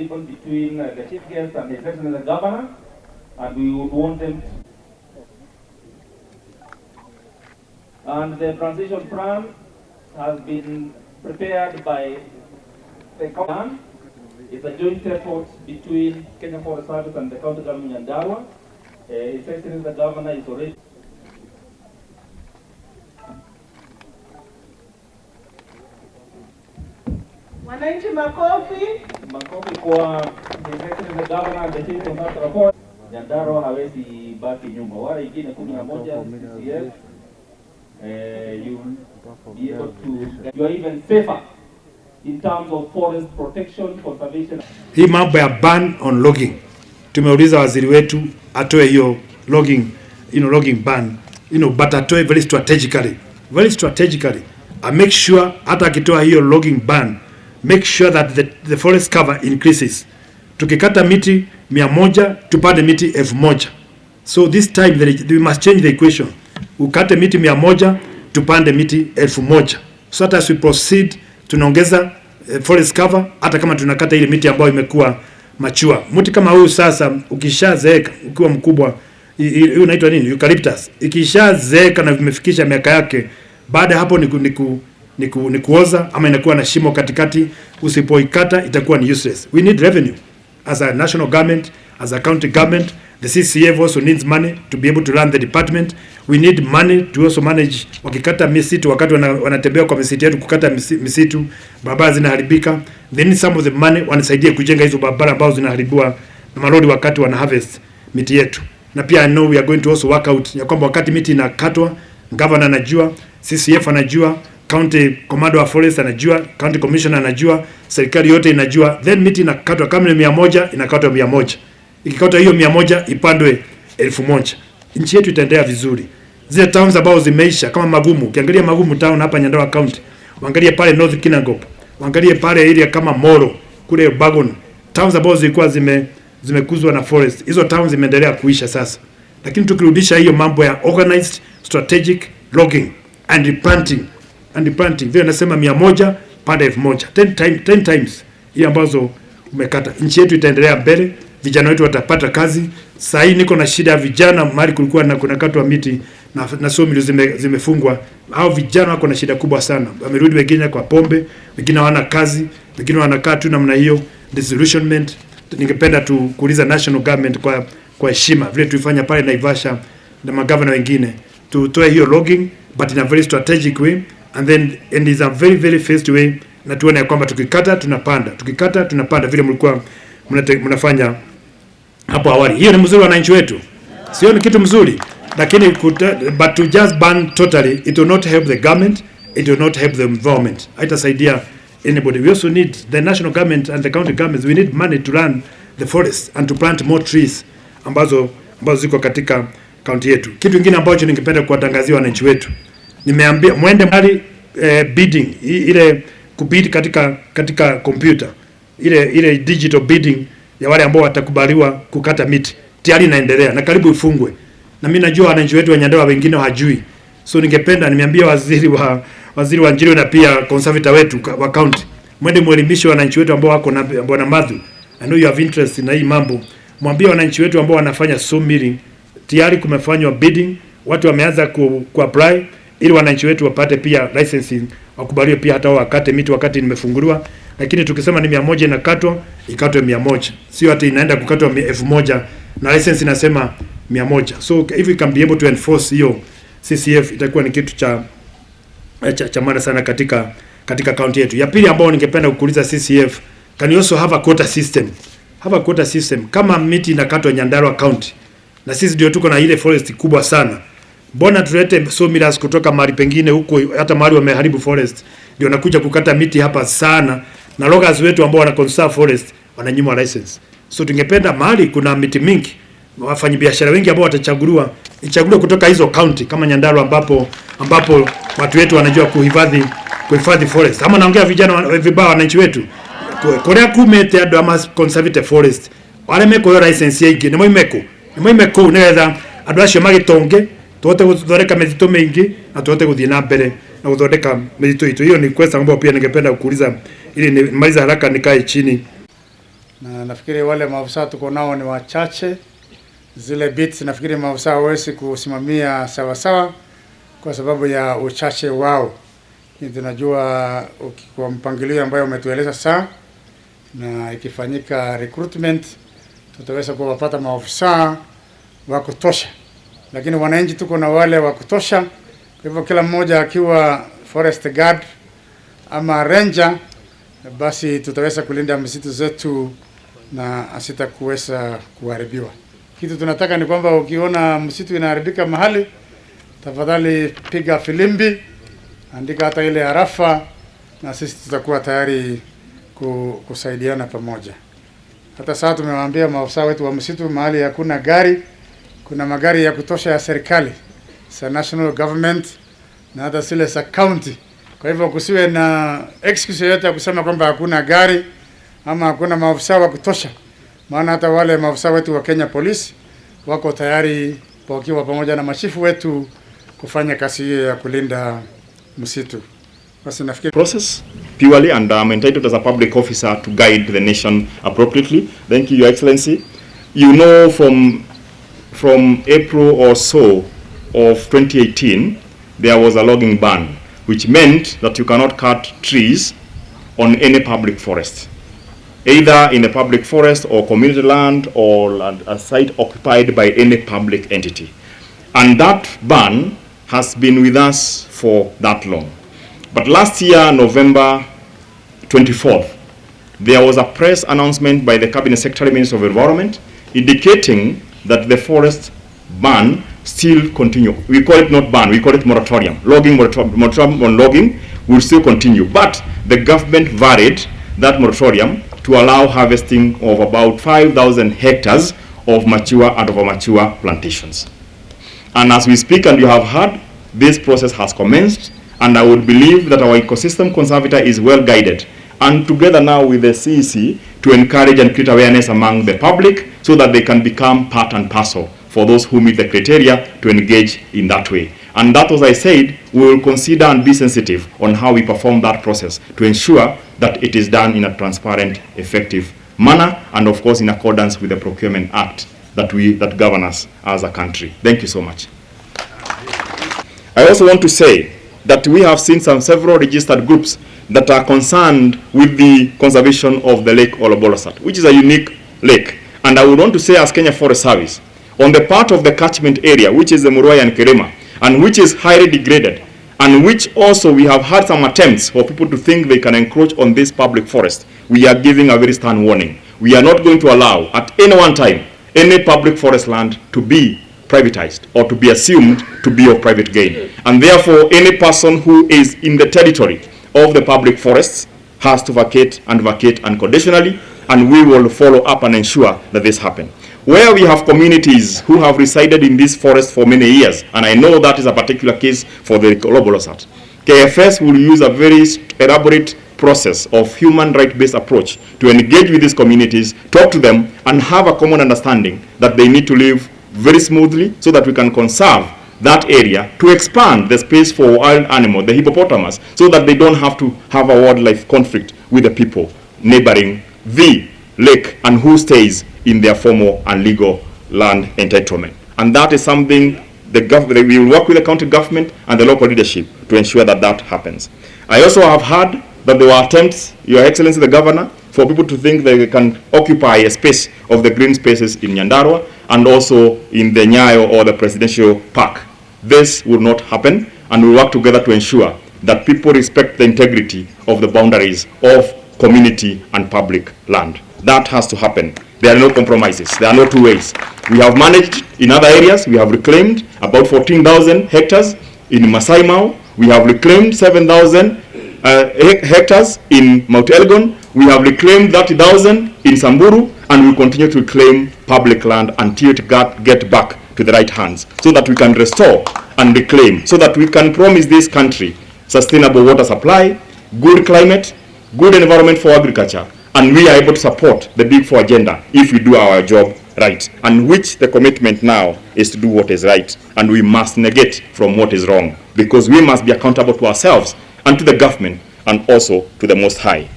table between the chief guest and His Excellency the Governor, and we would want them to. And the transition plan has been prepared by the county. It's a joint effort between Kenya Forest Service and the county government of Nyandarua. His Excellency the Governor is already. Wananchi makofi. Makofi kwa His Excellency the Governor and the Chief Consultant of Forest. Nyandarua hawezi baki nyuma. Wale wengine 11 CCF, you are able to, you are even safer in terms of forest protection, conservation. Hii mambo ya ban on logging, tumeuliza waziri wetu atoe hiyo logging, logging ban, but atoe very strategically, make sure hata akitoa hiyo logging ban, make sure that the forest cover increases. Tukikata miti 100 tupande miti 1000. So this time we must change the equation. Ukate miti 100 tupande miti 1000. So that as we proceed tunaongeza forest cover, hata kama tunakata ile miti ambayo imekuwa machua. Mti kama huu sasa ukishazeeka, ukiwa mkubwa, hiyo inaitwa nini? Eucalyptus. Ikishazeeka na vimefikisha miaka yake, baada hapo ni kuoza ama inakuwa na shimo katikati, usipoikata itakuwa ni useless. We need revenue as a national government, as a county government. The CCF also needs money to be able to run the department. We need money to also manage. Wakikata misitu, wakati wanatembea kwa misitu yetu kukata misitu, barabara zinaharibika. They need some of the money, wanasaidie kujenga hizo barabara ambazo zinaharibiwa na malori wakati wana harvest miti yetu. Na pia I know we are going to also work out ya kwamba wakati miti inakatwa, governor anajua, CCF anajua, county commander wa forest anajua, county commissioner anajua, serikali yote inajua, then miti inakatwa kama ni 100 inakatwa 100. Ikikata hiyo 100 ipandwe 1000. Nchi yetu itaendelea vizuri. Zile towns ambazo zimeisha kama Magumu, ukiangalia Magumu town hapa Nyandarua County, uangalie pale North Kinangop, uangalie pale area kama Moro, kule Bagon, towns ambazo zilikuwa zimekuzwa na forest. Hizo towns zimeendelea kuisha sasa. Lakini tukirudisha hiyo mambo ya organized strategic logging and replanting vile nasema 100 pande 1000, 10 times hiyo ambazo umekata, nchi yetu itaendelea mbele, vijana wetu watapata kazi. Sasa hii niko na shida ya vijana, mahali kulikuwa na kunakatwa miti na somi zimefungwa. Hao vijana wako na shida kubwa sana. Wamerudi wengine kwa pombe, wengine hawana kazi, wengine wanakaa tu namna hiyo, disillusionment. Ningependa tu kuuliza national government kwa heshima vile tulifanya pale Naivasha na magavana wengine, tutoe hiyo logging but in a very strategic way, and is a very fast way, na tuone kwamba tukikata tunapanda vile mlikuwa mnafanya hapo awali. Hiyo ni mzuri wa wananchi wetu, sio ni kitu mzuri, lakini but to just ban totally, it will not help the government, it will not help the environment, haitasaidia anybody. We also need the national government and the county governments, we need money to run the forest and to plant more trees ambazo ziko katika county yetu. Kitu kingine ambacho ningependa kuwatangazia wananchi wetu, nimeambia muende mahali bidding, ile kubid katika computer, ile digital bidding ya wale ambao watakubaliwa kukata miti tayari inaendelea na karibu ifungwe. Na mimi najua wananchi wetu wa Nyandarua wengine hawajui. So nimeambia waziri wa Njiro na pia conservator wetu wa county, mwende muelimishe wananchi wetu ambao wako na Bwana Madhu. I know you have interest in hii mambo. Mwambie wananchi wetu ambao wanafanya sawmilling, tayari kumefanywa bidding, watu wameanza ku apply ili wananchi wetu wapate pia licensing, wakubaliwe pia hata wakate miti wakati nimefunguliwa. Lakini tukisema ni 100 inakatwa, ikatwe 100. Sio hata inaenda kukatwa 1000 na license inasema 100. So if we can be able to enforce hiyo CCF, itakuwa ni kitu cha maana sana katika county yetu. Ya pili ambao ningependa kukuuliza CCF, can you also have a quota system? Have a quota system. Kama miti inakatwa Nyandarua County, na sisi ndio tuko na ile forest kubwa sana, mbona tulete sawmills kutoka mahali pengine huko, hata mahali wameharibu forest ndio nakuja kukata miti hapa sana, na loggers wetu ambao wana conserve forest wananyimwa license. So tungependa mahali kuna miti mingi, wafanyabiashara wengi ambao watachaguliwa kutoka hizo county kama Nyandarua, ambapo watu wetu wanajua kuhifadhi forest. Ama naongea vijana vibaya wananchi wetu, korea kumete ado ama conserve forest wale meko yo license yake ni moimeko unaweza ado acio magitonge tuote guthondeka mithito mingi na tuote guthie na mbere na guthondeka mithito itu. Hiyo ni question ambayo pia ningependa kuuliza ili nimaliza haraka nikae chini na nafikiri wale maafisa tuko nao ni wachache. Zile bits nafikiri maafisa hawezi kusimamia sawa sawa kwa sababu ya uchache wao. Tunajua kwa mpangilio ambayo umetueleza saa, na ikifanyika recruitment tutaweza kuwapata maafisa wa kutosha, lakini wananchi tuko na wale wa kutosha. Kwa hivyo kila mmoja akiwa forest guard ama ranger, basi tutaweza kulinda misitu zetu na asitakuweza kuharibiwa. Kitu tunataka ni kwamba ukiona msitu inaharibika mahali, tafadhali piga filimbi, andika hata ile arafa, na sisi tutakuwa tayari kusaidiana pamoja. Hata sasa tumewaambia maafisa wetu wa msitu mahali hakuna gari, kuna magari ya kutosha ya serikali, sa national government na hata zile za county. Kwa hivyo kusiwe na excuse yoyote ya kusema kwamba hakuna gari ama hakuna maafisa wa kutosha, maana hata wale maafisa wetu wa Kenya Police wako tayari wakiwa pamoja na machifu wetu kufanya kazi hiyo ya kulinda msitu. Basi nafikiri process purely, and I'm entitled as a public officer to guide the nation appropriately. Thank you, Your Excellency. You know, from April or so of 2018, there was a logging ban, which meant that you cannot cut trees on any public forest, either in a public forest or community land or a site occupied by any public entity. And that ban has been with us for that long. But last year, November 24th, there was a press announcement by the Cabinet Secretary Minister of Environment indicating that the forest ban still continue. We call it not ban, we call it moratorium. Moratorium on logging will still continue. But the government varied that moratorium to allow harvesting of about 5,000 hectares of mature and over-mature plantations. And as we speak, and you have heard, this process has commenced, and I would believe that our ecosystem conservator is well guided, and together now with the CEC, to encourage and create awareness among the public so that they can become part and parcel for those who meet the criteria to engage in that way. And that, as I said, we will consider and be sensitive on how we perform that process to ensure that it is done in a transparent, effective manner, and of course in accordance with the Procurement Act that govern us as a country. Thank you so much. I also want to say that we have seen several registered groups that are concerned with the conservation of the Lake Olobolosat, which is a unique lake. And I would want to say, as Kenya Forest Service, on the part of the catchment area, which is the Muruai and Kerema, and which is highly degraded, and which also we have had some attempts for people to think they can encroach on this public forest, we are giving a very stern warning. We are not going to allow at any one time any public forest land to be privatized or to be assumed to be of private gain. And therefore, any person who is in the territory of the public forests has to vacate unconditionally, and we will follow up and ensure that this happens. Where we have communities who have resided in this forest for many years, and I know that is a particular case for the Olobolosat, KFS will use a very elaborate process of human right-based approach to engage with these communities, talk to them, and have a common understanding that they need to live very smoothly so that we can conserve that area, to expand the space for wild animal, the hippopotamus, so that they don't have to have a wildlife conflict with the people neighboring the lake and who stays in their formal and legal land entitlement. And that is something we will work with the county government and the local leadership to ensure that that happens. I also have heard that there were attempts, Your Excellency the Governor, for people to think that they can occupy a space of the green spaces in Nyandarua and also in the Nyayo or the Presidential Park. This will not happen, and we work together to ensure that people respect the integrity of the boundaries of community and public land. That has to happen. There are no compromises. There are no two ways. We have managed in other areas. We have reclaimed about 14,000 hectares in Masai Mara. We have reclaimed 7,000 hectares in Mount Elgon. We have reclaimed 30,000 in Samburu, and we continue to reclaim public land until it get back to the right hands, so that we can restore and reclaim, so that we can promise this country sustainable water supply, good climate, good environment for agriculture, and we are able to support the Big Four agenda if we do our job right, and which the commitment now is to do what is right, and we must negate from what is wrong, because we must be accountable to ourselves and to the government and also to the Most High.